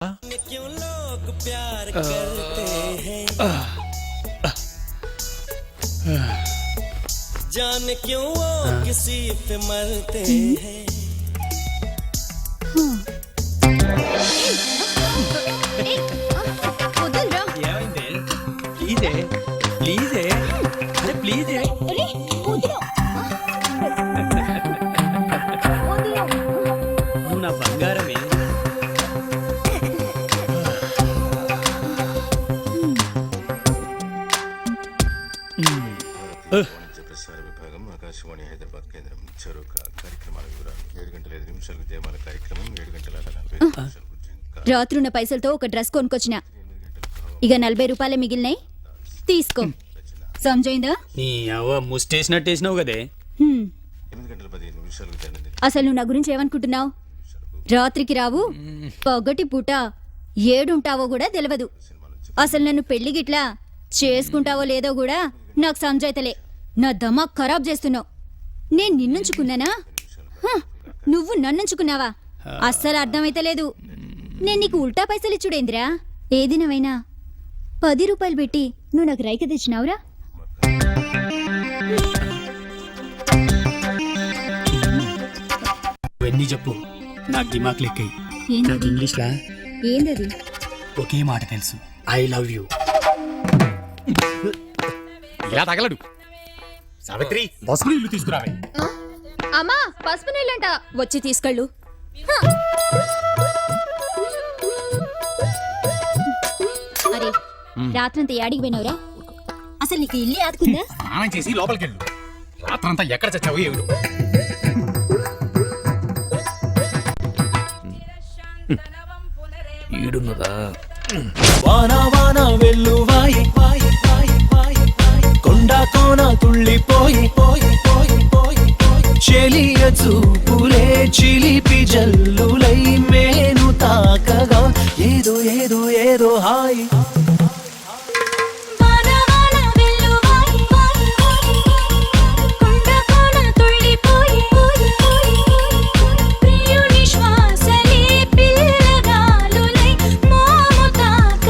क्यों लोग प्यार करते हैं, जाने क्यों वो किसी पे मरते हैं। నా బంగారమే ప్రసార విభాగం ఆకాశవాణి హైదరాబాద్ కేంద్రం చెరుక కార్యక్రమాల వివరాలు 7:05 ఉదయమాల కార్యక్రమం 7:45 రాత్రున్న పైసలతో ఒక డ్రెస్ కొనుక్కొచ్చిన. ఇక 40 రూపాయలే మిగిలినాయి, తీసుకో. సమజైందా? నీ అవ్వ ముస్టేసినట్టేసినావు కదే. 8:15 అసలు నువ్వు నా గురించి ఏమనుకుంటున్నావు? రాత్రికి రావు, పగటి పూట ఏడుంటావో కూడా తెలియదు. అసలు నన్ను పెళ్లి గిట్లా చేసుకుంటావో లేదో కూడా నాకు సంజాయితలే. నా దమాక్ ఖరాబ్ చేస్తున్నావు. నేను నిన్నుంచుకున్నానా, నువ్వు నన్నుంచుకున్నావా? అస్సలు అర్థమైతే లేదు. నేను నీకు ఉల్టా పైసలు ఇచ్చుడేంద్రా? ఏ దినమైనా 10 రూపాయలు పెట్టి నువ్వు నాకు రైక తెచ్చినావురా? ఇవన్నీ చెప్పు, నాకు దిమాక్ లెక్కాయి. నాకు ఇంగ్లీష్లా ఏందది? ఒకే మాట తెలుసు, ఐ లవ్ యూ. ఇలా తగలడు. సావిత్రి, పసుపు నీళ్లు తీసుకురావే. అమ్మా, పసుపు నీళ్ళంట. వచ్చి తీసుకెళ్ళు. అరే, రాత్రంతా యాడికి పోయినవురా? అసలు నీకు ఇల్లు ఆదుకుందా? స్నానం చేసి లోపలికి వెళ్ళు. రాత్రంతా ఎక్కడ చచ్చావు ఏమిడు? ఈడున్నదా? వాన వాన వెల్లువాయి, కొండ కోన తుళ్ళిపోయి, చెలియ చూపులే చిలిపి జల్లులై మేను తాకగా ఏదో ఏదో ఏదో హాయి.